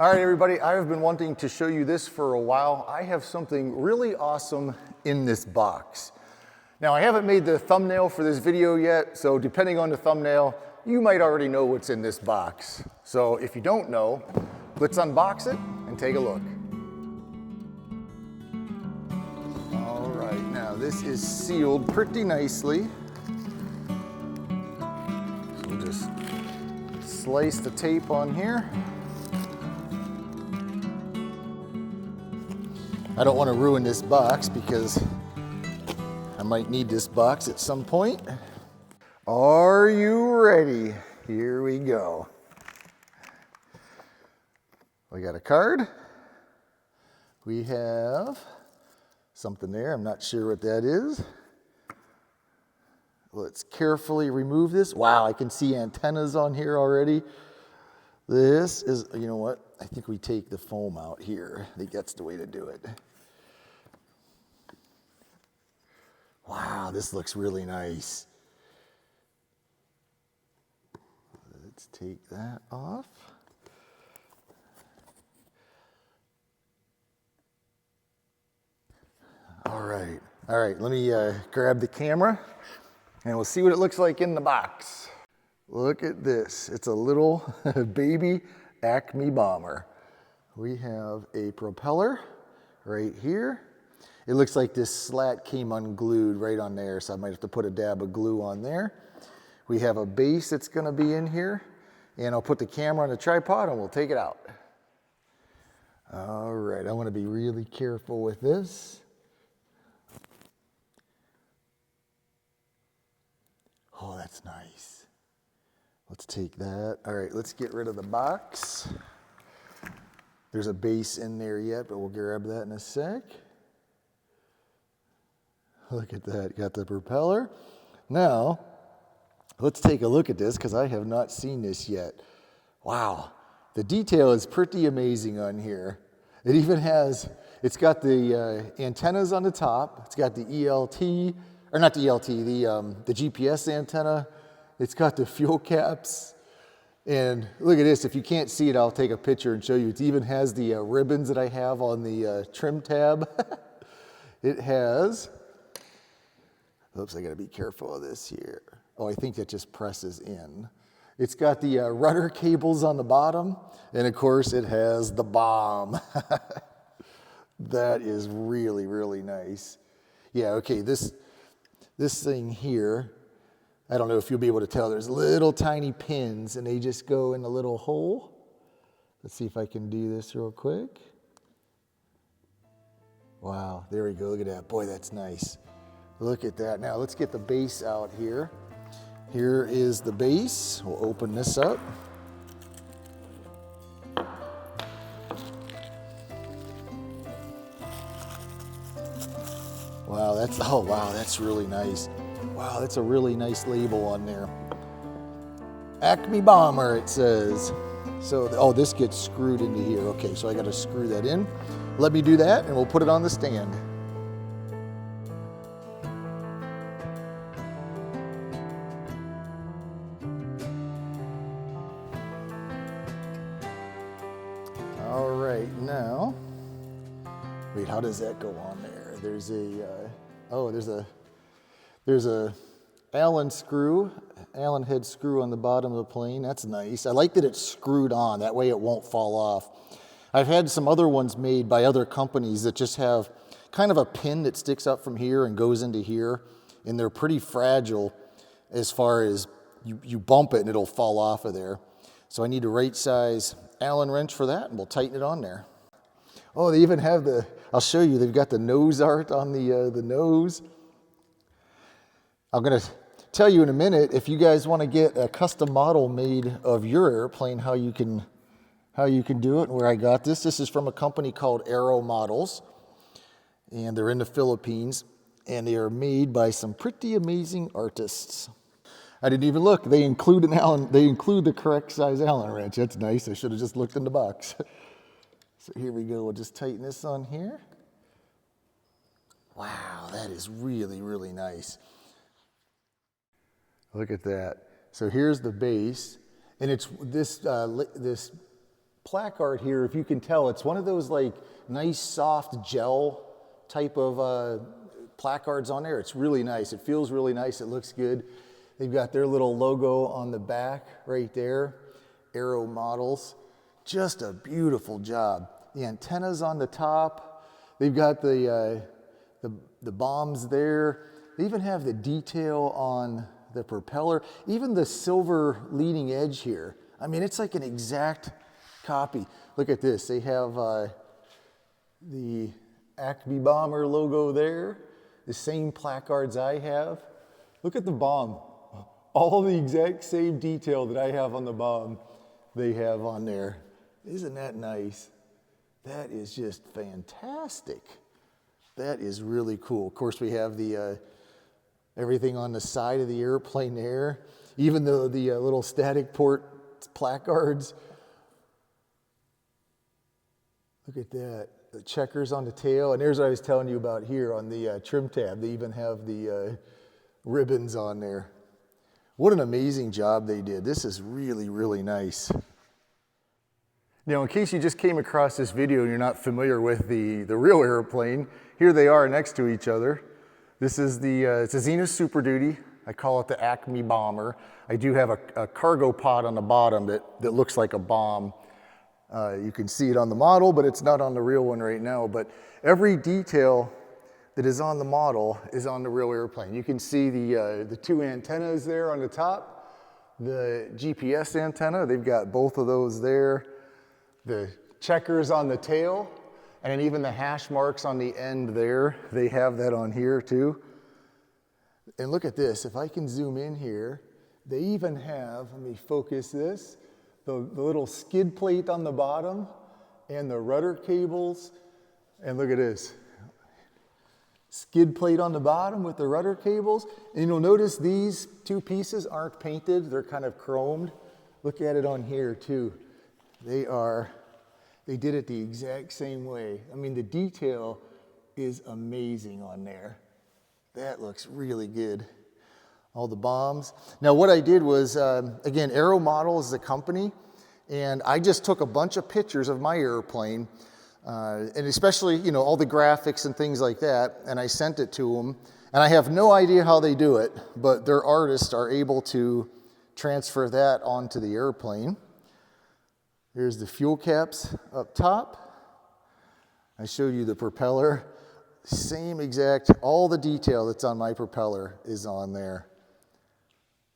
All right, everybody, I have been wanting to show you this for a while. I have something really awesome in this box. Now, I haven't made the thumbnail for this video yet, so depending on the thumbnail, you might already know what's in this box. So if you don't know, let's unbox it and take a look. All right, now this is sealed pretty nicely. So we'll just slice the tape on here. I don't want to ruin this box because I might need this box at some point. Are you ready? Here we go. We got a card. We have something there. I'm not sure what that is. Let's carefully remove this. Wow, I can see antennas on here already. This is, you know what? I think we take the foam out here. I think that's the way to do it. Wow, this looks really nice. Let's take that off. All right, let me grab the camera and we'll see what it looks like in the box. Look at this, it's a little baby ACME Bomber. We have a propeller right here. It looks like this slat came unglued right on there, so I might have to put a dab of glue on there. We have a base that's gonna be in here, and I'll put the camera on the tripod and we'll take it out. All right, I wanna be really careful with this. Oh, that's nice. Let's take that. All right, let's get rid of the box. There's a base in there yet, but we'll grab that in a sec. Look at that, got the propeller. Now, let's take a look at this because I have not seen this yet. Wow, the detail is pretty amazing on here. It even has, it's got the antennas on the top. It's got the ELT, or not the ELT, the GPS antenna. It's got the fuel caps. And look at this, if you can't see it, I'll take a picture and show you. It even has the ribbons that I have on the trim tab. It has, oops, I gotta be careful of this here. Oh, I think that just presses in. It's got the rudder cables on the bottom, and of course it has the bomb. That is really, really nice. Yeah, okay, this thing here, I don't know if you'll be able to tell, there's little tiny pins and they just go in a little hole. Let's see if I can do this real quick. Wow, there we go, look at that. Boy, that's nice. Look at that. Now let's get the base out here. Here is the base. We'll open this up. Wow, that's really nice. Wow, that's a really nice label on there. ACME Bomber, it says. So, oh, this gets screwed into here. Okay, so I gotta screw that in. Let me do that and we'll put it on the stand. All right, now, wait, how does that go on there? There's a, there's a Allen head screw on the bottom of the plane. That's nice. I like that it's screwed on. That way it won't fall off. I've had some other ones made by other companies that just have kind of a pin that sticks up from here and goes into here. And they're pretty fragile as far as you bump it and it'll fall off of there. So I need a right size Allen wrench for that and we'll tighten it on there. Oh, they even have I'll show you, they've got the nose art on the nose. I'm gonna tell you in a minute, if you guys wanna get a custom model made of your airplane, how you can do it and where I got this. This is from a company called AeroModels, and they're in the Philippines, and they are made by some pretty amazing artists. I didn't even look, they include the correct size Allen wrench. That's nice, I should have just looked in the box. So here we go, we'll just tighten this on here. Wow, that is really, really nice. Look at that. So here's the base, and it's this placard here, if you can tell, it's one of those like nice soft gel type of placards on there. It's really nice. It feels really nice. It looks good. They've got their little logo on the back right there, AeroModels. Just a beautiful job. The antennas on the top. They've got the bombs there. They even have the detail on the propeller, even the silver leading edge here. I mean, it's like an exact copy. Look at this. They have the ACME Bomber logo there, the same placards I have. Look at the bomb. All the exact same detail that I have on the bomb, they have on there. Isn't that nice? That is just fantastic. That is really cool. Of course, we have the everything on the side of the airplane there, even the little static port placards. Look at that. The checkers on the tail. And there's what I was telling you about here on the trim tab. They even have the ribbons on there. What an amazing job they did. This is really, really nice. Now, in case you just came across this video and you're not familiar with the real airplane, here they are next to each other. This is it's a Zenith Super Duty. I call it the ACME Bomber. I do have a cargo pod on the bottom that looks like a bomb. You can see it on the model, but it's not on the real one right now. But every detail that is on the model is on the real airplane. You can see the two antennas there on the top, the GPS antenna. They've got both of those there. The checkers on the tail, and then even the hash marks on the end there, they have that on here too. And look at this, if I can zoom in here, they even have, let me focus this, the little skid plate on the bottom and the rudder cables. And look at this, skid plate on the bottom with the rudder cables. And you'll notice these two pieces aren't painted, they're kind of chromed. Look at it on here too. They did it the exact same way. I mean, the detail is amazing on there. That looks really good. All the bombs. Now, what I did was, again, AeroModels is a company, and I just took a bunch of pictures of my airplane, and especially, you know, all the graphics and things like that, and I sent it to them. And I have no idea how they do it, but their artists are able to transfer that onto the airplane. Here's the fuel caps up top. I showed you the propeller. Same exact, all the detail that's on my propeller is on there.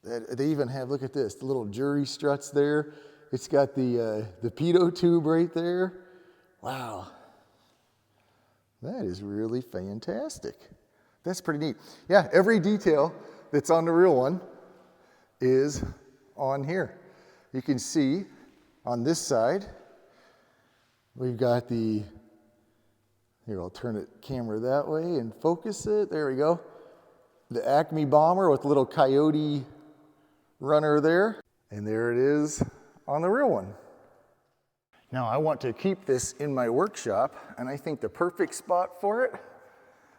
They even have, look at this, the little jury struts there. It's got the pitot tube right there. Wow. That is really fantastic. That's pretty neat. Yeah, every detail that's on the real one is on here. You can see on this side, we've got here, I'll turn the camera that way and focus it. There we go. The ACME Bomber with the little coyote runner there. And there it is on the real one. Now I want to keep this in my workshop, and I think the perfect spot for it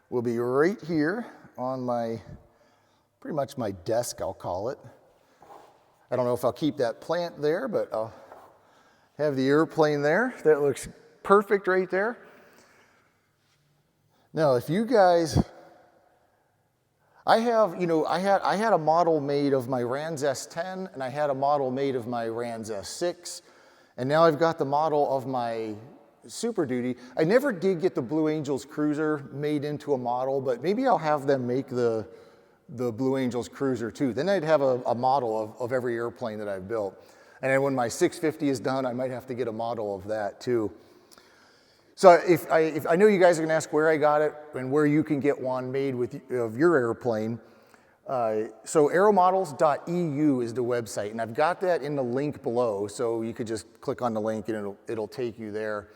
will be right here on pretty much my desk, I'll call it. I don't know if I'll keep that plant there, but I'll have the airplane there. That looks perfect right there. Now, if you guys, I had a model made of my Rans S10, and I had a model made of my Rans S6, and now I've got the model of my Super Duty. I never did get the Blue Angels Cruiser made into a model, but maybe I'll have them make the Blue Angels Cruiser too. Then I'd have a model of every airplane that I've built. And then when my 650 is done, I might have to get a model of that too. So if I know you guys are gonna ask where I got it and where you can get one made of your airplane. So AeroModels.eu is the website, and I've got that in the link below, so you could just click on the link and it'll take you there.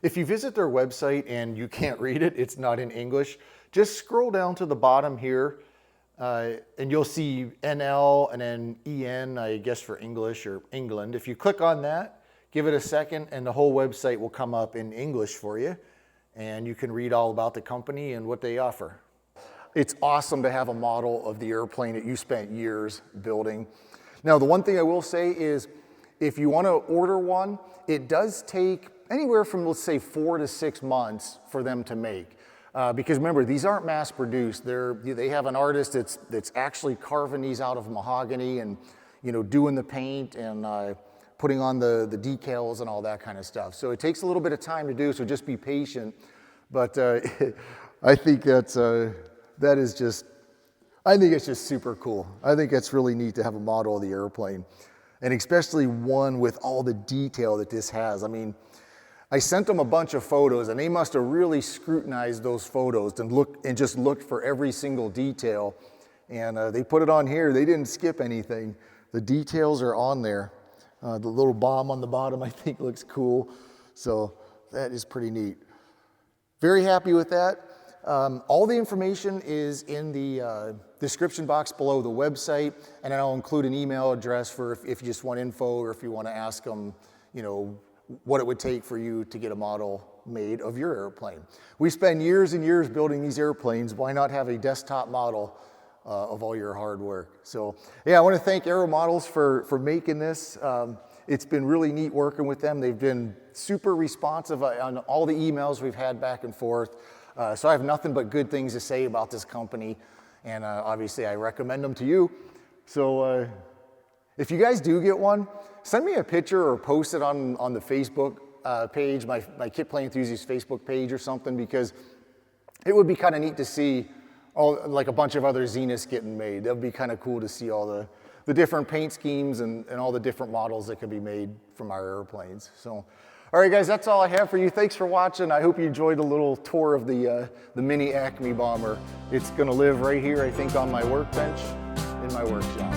If you visit their website and you can't read it, it's not in English, just scroll down to the bottom here, and you'll see NL and then EN, I guess for English or England. If you click on that, give it a second, and the whole website will come up in English for you, and you can read all about the company and what they offer. It's awesome to have a model of the airplane that you spent years building. Now, the one thing I will say is, if you want to order one, it does take anywhere from, let's say, 4 to 6 months for them to make. Because remember, these aren't mass produced. They have an artist that's actually carving these out of mahogany and, you know, doing the paint and putting on the decals and all that kind of stuff. So it takes a little bit of time to do, so just be patient. But I think it's just super cool. I think it's really neat to have a model of the airplane, and especially one with all the detail that this has. I mean, I sent them a bunch of photos, and they must have really scrutinized those photos and just looked for every single detail. And they put it on here. They didn't skip anything. The details are on there. The little bomb on the bottom, I think, looks cool. So that is pretty neat. Very happy with that. All the information is in the description box below the website, and then I'll include an email address for if you just want info or if you want to ask them, you know, what it would take for you to get a model made of your airplane. We spend years and years building these airplanes. Why not have a desktop model of all your hard work? So yeah, I want to thank AeroModels for making this. It's been really neat working with them. They've been super responsive on all the emails we've had back and forth. So I have nothing but good things to say about this company, and obviously I recommend them to you. So if you guys do get one, send me a picture or post it on the Facebook page, my Kitplane Enthusiast Facebook page or something, because it would be kind of neat to see like a bunch of other Zeniths getting made. That would be kind of cool to see all the different paint schemes and all the different models that can be made from our airplanes. So, all right, guys, that's all I have for you. Thanks for watching. I hope you enjoyed a little tour of the mini ACME Bomber. It's going to live right here, I think, on my workbench in my workshop.